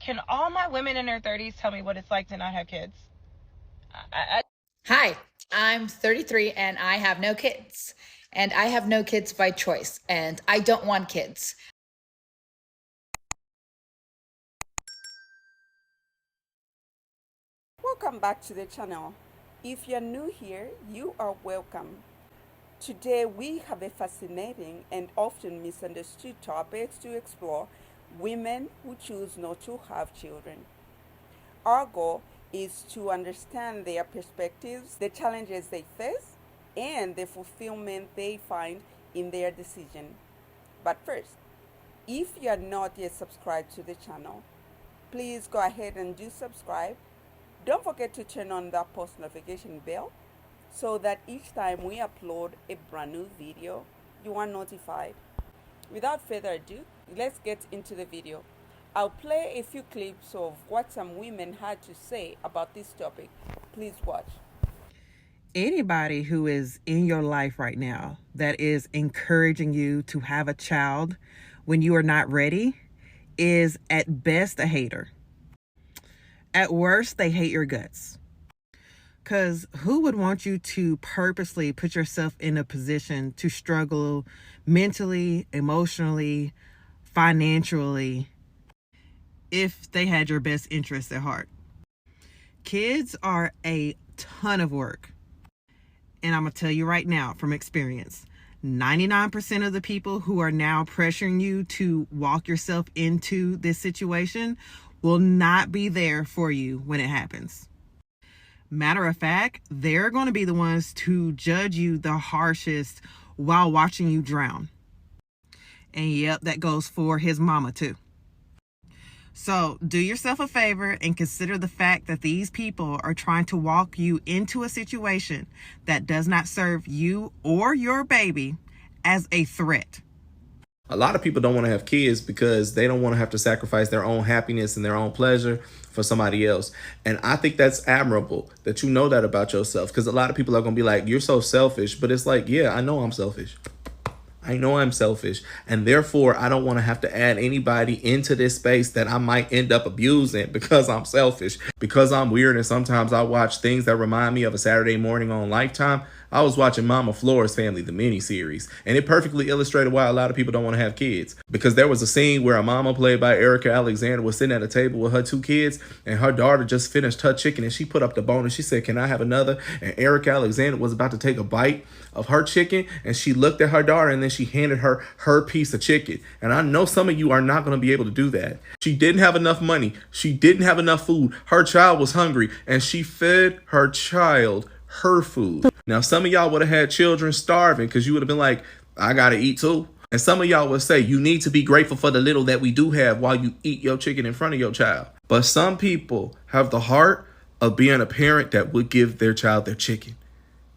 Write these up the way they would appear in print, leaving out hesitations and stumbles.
Can all my women in their 30s tell me what it's like to not have kids? Hi, I'm 33 and I have no kids. And I have no kids by choice. And I don't want kids. Welcome back to the channel. If you're new here, you are welcome. Today we have a fascinating and often misunderstood topic to explore: women who choose not to have children. Our goal is to understand their perspectives, the challenges they face, and the fulfillment they find in their decision. But first, if you are not yet subscribed to the channel, please go ahead and do subscribe. Don't forget to turn on the post notification bell so that each time we upload a brand new video, you are notified. Without further ado, let's get into the video. I'll play a few clips of what some women had to say about this topic. Please watch. Anybody who is in your life right now that is encouraging you to have a child when you are not ready is at best a hater. At worst, they hate your guts. Because who would want you to purposely put yourself in a position to struggle mentally, emotionally, financially, if they had your best interests at heart? Kids are a ton of work. And I'm going to tell you right now from experience, 99% of the people who are now pressuring you to walk yourself into this situation will not be there for you when it happens. Matter of fact, they're going to be the ones to judge you the harshest while watching you drown. And yep, that goes for his mama too. So do yourself a favor and consider the fact that these people are trying to walk you into a situation that does not serve you or your baby as a threat. A lot of people don't want to have kids because they don't want to have to sacrifice their own happiness and their own pleasure for somebody else. And I think that's admirable that you know that about yourself, because a lot of people are going to be like, you're so selfish. But it's like, yeah, I know I'm selfish. I know I'm selfish, and therefore I don't want to have to add anybody into this space that I might end up abusing because I'm selfish, because I'm weird. And sometimes I watch things that remind me of a Saturday morning on Lifetime. I was watching Mama Flores Family, the miniseries, and it perfectly illustrated why a lot of people don't want to have kids. Because there was a scene where a mama played by Erica Alexander was sitting at a table with her 2 kids, and her daughter just finished her chicken, and she put up the bone and she said, "Can I have another?" And Erica Alexander was about to take a bite of her chicken, and she looked at her daughter and then she handed her her piece of chicken. And I know some of you are not going to be able to do that. She didn't have enough money. She didn't have enough food. Her child was hungry, and she fed her child her food. Now, some of y'all would have had children starving because you would have been like, I gotta eat too. And some of y'all would say you need to be grateful for the little that we do have while you eat your chicken in front of your child. But some people have the heart of being a parent that would give their child their chicken.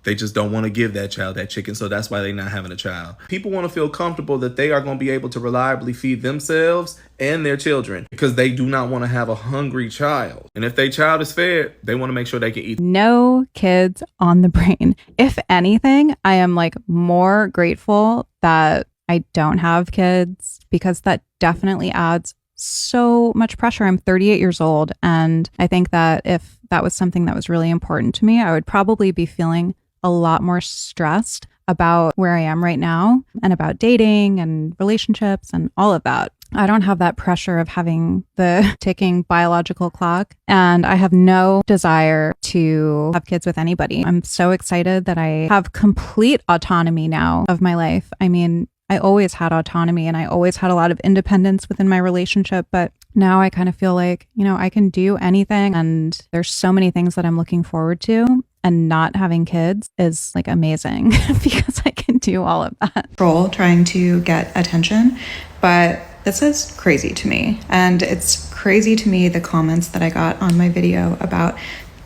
They just don't want to give that child that chicken, so that's why they're not having a child. People want to feel comfortable that they are going to be able to reliably feed themselves and their children because they do not want to have a hungry child. And if their child is fed, they want to make sure they can eat. No kids on the brain. If anything, I am like more grateful that I don't have kids, because that definitely adds so much pressure. I'm 38 years old, and I think that if that was something that was really important to me, I would probably be feeling a lot more stressed about where I am right now and about dating and relationships and all of that. I don't have that pressure of having the ticking biological clock, and I have no desire to have kids with anybody. I'm so excited that I have complete autonomy now of my life. I mean, I always had autonomy and I always had a lot of independence within my relationship, but now I kind of feel like, you know, I can do anything, and there's so many things that I'm looking forward to. And not having kids is like amazing because I can do all of that. Trying to get attention, but this is crazy to me. And it's crazy to me the comments that I got on my video about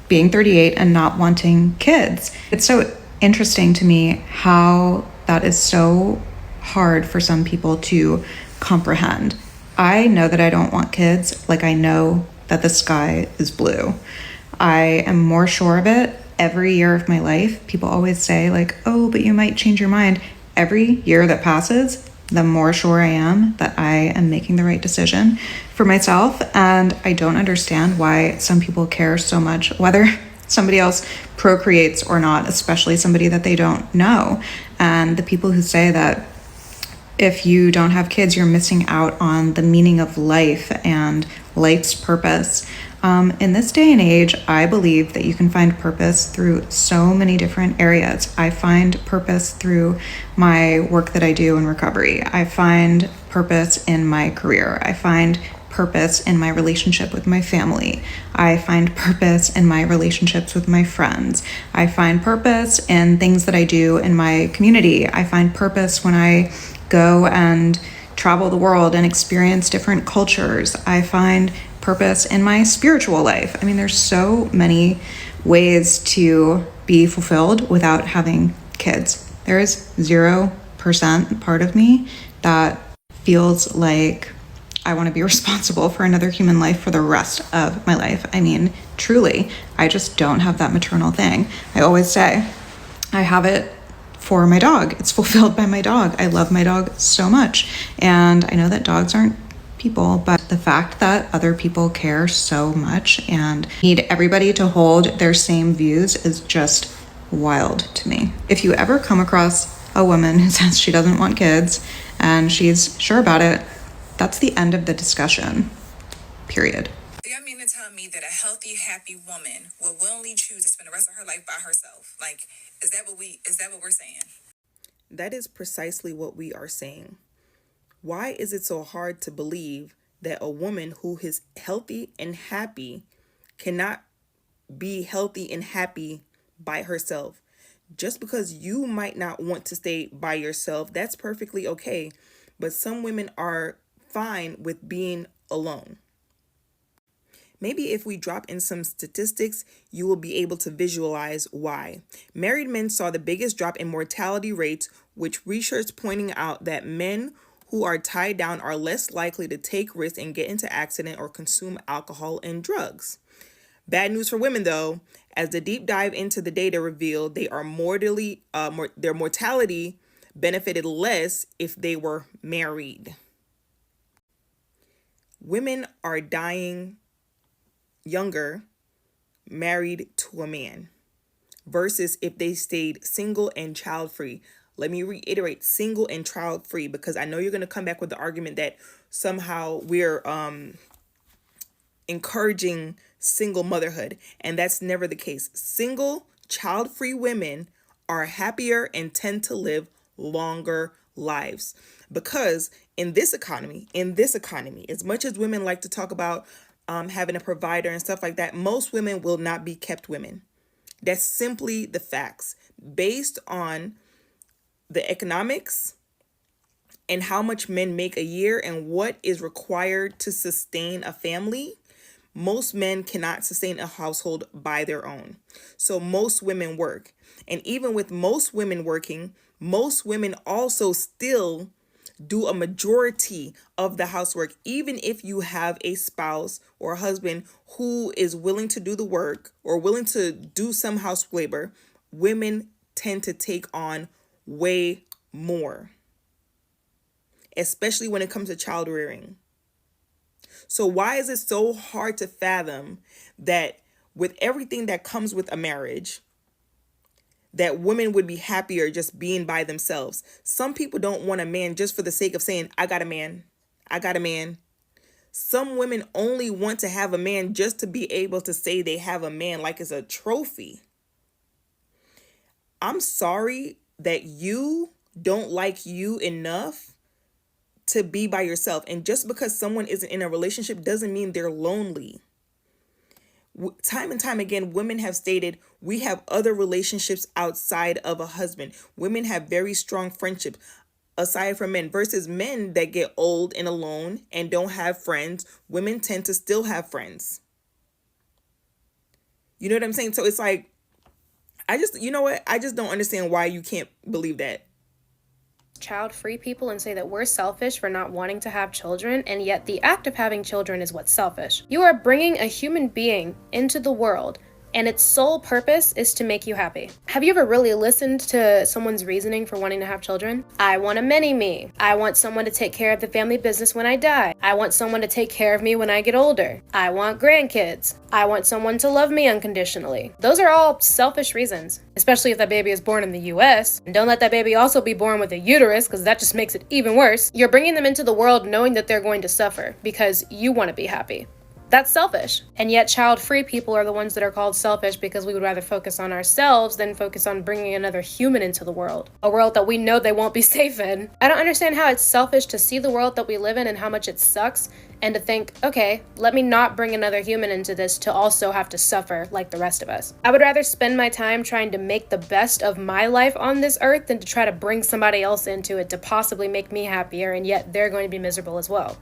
being 38 and not wanting kids. It's so interesting to me how that is so hard for some people to comprehend. I know that I don't want kids, like I know that the sky is blue. I am more sure of it every year of my life. People always say like, oh, but you might change your mind. Every year that passes, the more sure I am that I am making the right decision for myself. And I don't understand why some people care so much whether somebody else procreates or not, especially somebody that they don't know. And the people who say that if you don't have kids, you're missing out on the meaning of life and life's purpose. In this day and age, I believe that you can find purpose through so many different areas. I find purpose through my work that I do in recovery. I find purpose in my career. I find purpose in my relationship with my family. I find purpose in my relationships with my friends. I find purpose in things that I do in my community. I find purpose when I go and travel the world and experience different cultures. I find purpose in my spiritual life. I mean, there's so many ways to be fulfilled without having kids. There is 0% part of me that feels like I want to be responsible for another human life for the rest of my life. I mean, truly, I just don't have that maternal thing. I always say I have it for my dog. It's fulfilled by my dog. I love my dog so much. And I know that dogs aren't people, but the fact that other people care so much and need everybody to hold their same views is just wild to me. If you ever come across a woman who says she doesn't want kids and she's sure about it, that's the end of the discussion, period. Do y'all mean to tell me that a healthy, happy woman will willingly choose to spend the rest of her life by herself? Like, is that what we're saying? That is precisely what we are saying. Why is it so hard to believe that a woman who is healthy and happy cannot be healthy and happy by herself? Just because you might not want to stay by yourself, that's perfectly okay. But some women are fine with being alone. Maybe if we drop in some statistics, you will be able to visualize why. Married men saw the biggest drop in mortality rates, which research pointing out that men who are tied down are less likely to take risks and get into accident or consume alcohol and drugs. Bad news for women, though, as the deep dive into the data revealed their mortality benefited less if they were married. Women are dying younger married to a man versus if they stayed single and child-free. Let me reiterate, single and child-free, because I know you're going to come back with the argument that somehow we're encouraging single motherhood, and that's never the case. Single, child-free women are happier and tend to live longer lives, because in this economy, as much as women like to talk about having a provider and stuff like that, most women will not be kept women. That's simply the facts. Based on the economics and how much men make a year and what is required to sustain a family, most men cannot sustain a household by their own. So most women work. And even with most women working, most women also still do a majority of the housework. Even if you have a spouse or a husband who is willing to do the work or willing to do some house labor, women tend to take on way more, especially when it comes to child rearing. So why is it so hard to fathom that with everything that comes with a marriage, that women would be happier just being by themselves? Some people don't want a man just for the sake of saying, I got a man. Some women only want to have a man just to be able to say they have a man like it's a trophy. I'm sorry that you don't like you enough to be by yourself. And just because someone isn't in a relationship doesn't mean they're lonely. Time and time again, women have stated we have other relationships outside of a husband. Women have very strong friendships aside from men, versus men that get old and alone and don't have friends. Women tend to still have friends. You know what I'm saying? So it's like, I just don't understand why you can't believe that. Child-free people and say that we're selfish for not wanting to have children, and yet the act of having children is what's selfish. You are bringing a human being into the world and its sole purpose is to make you happy. Have you ever really listened to someone's reasoning for wanting to have children? I want a mini-me. I want someone to take care of the family business when I die. I want someone to take care of me when I get older. I want grandkids. I want someone to love me unconditionally. Those are all selfish reasons, especially if that baby is born in the US. And don't let that baby also be born with a uterus, because that just makes it even worse. You're bringing them into the world knowing that they're going to suffer because you want to be happy. That's selfish. And yet child-free people are the ones that are called selfish because we would rather focus on ourselves than focus on bringing another human into the world. A world that we know they won't be safe in. I don't understand how it's selfish to see the world that we live in and how much it sucks and to think, okay, let me not bring another human into this to also have to suffer like the rest of us. I would rather spend my time trying to make the best of my life on this earth than to try to bring somebody else into it to possibly make me happier, and yet they're going to be miserable as well.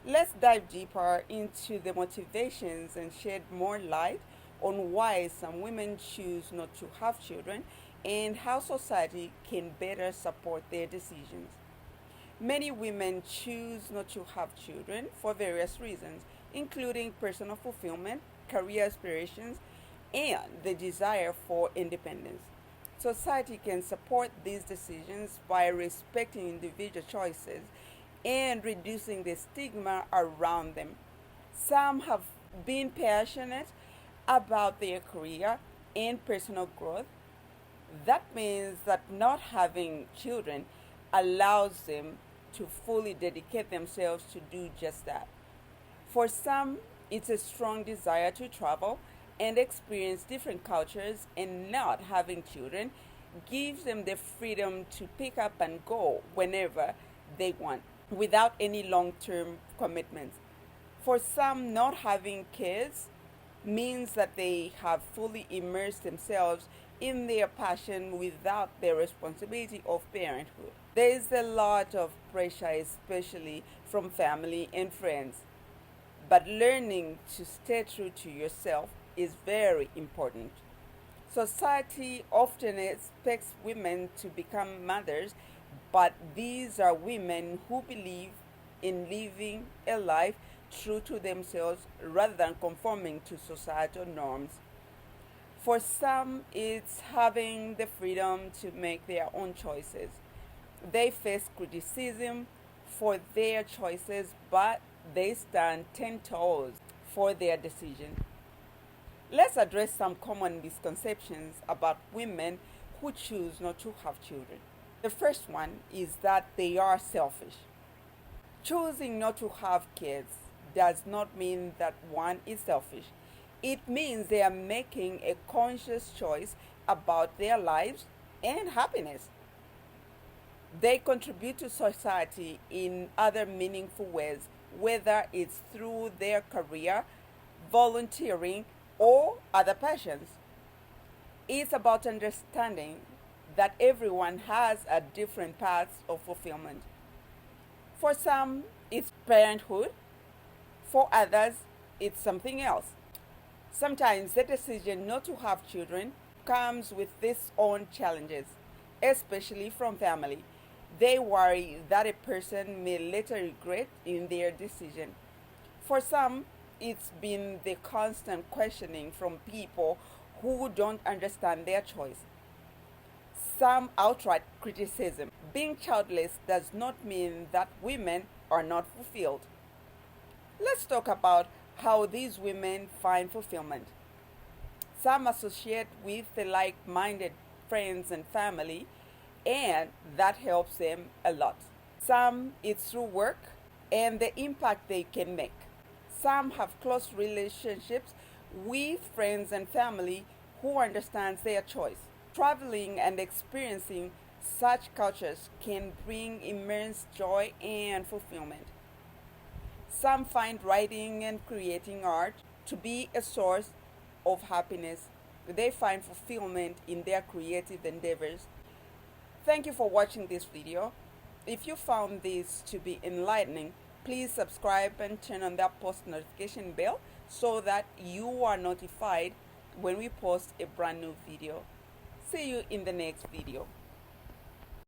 Let's dive deeper into the motivations and shed more light on why some women choose not to have children and how society can better support their decisions. Many women choose not to have children for various reasons, including personal fulfillment, career aspirations, and the desire for independence. Society can support these decisions by respecting individual choices and reducing the stigma around them. Some have been passionate about their career and personal growth. That means that not having children allows them to fully dedicate themselves to do just that. For some, it's a strong desire to travel and experience different cultures, and not having children gives them the freedom to pick up and go whenever they want, without any long-term commitments. For some, not having kids means that they have fully immersed themselves in their passion without the responsibility of parenthood. There is a lot of pressure, especially from family and friends, but learning to stay true to yourself is very important. Society often expects women to become mothers, but these are women who believe in living a life true to themselves rather than conforming to societal norms. For some, it's having the freedom to make their own choices. They face criticism for their choices, but they stand 10 toes for their decision. Let's address some common misconceptions about women who choose not to have children. The first one is that they are selfish. Choosing not to have kids does not mean that one is selfish. It means they are making a conscious choice about their lives and happiness. They contribute to society in other meaningful ways, whether it's through their career, volunteering, or other passions. It's about understanding that everyone has a different paths of fulfillment. For some, it's parenthood. For others, it's something else. Sometimes the decision not to have children comes with its own challenges, especially from family. They worry that a person may later regret in their decision. For some, it's been the constant questioning from people who don't understand their choice. Some outright criticism. Being childless does not mean that women are not fulfilled. Let's talk about how these women find fulfillment. Some associate with the like-minded friends and family, and that helps them a lot. Some, it's through work and the impact they can make. Some have close relationships with friends and family who understands their choice. Traveling and experiencing such cultures can bring immense joy and fulfillment. Some find writing and creating art to be a source of happiness. They find fulfillment in their creative endeavors. Thank you for watching this video. If you found this to be enlightening, please subscribe and turn on that post notification bell so that you are notified when we post a brand new video. See you in the next video.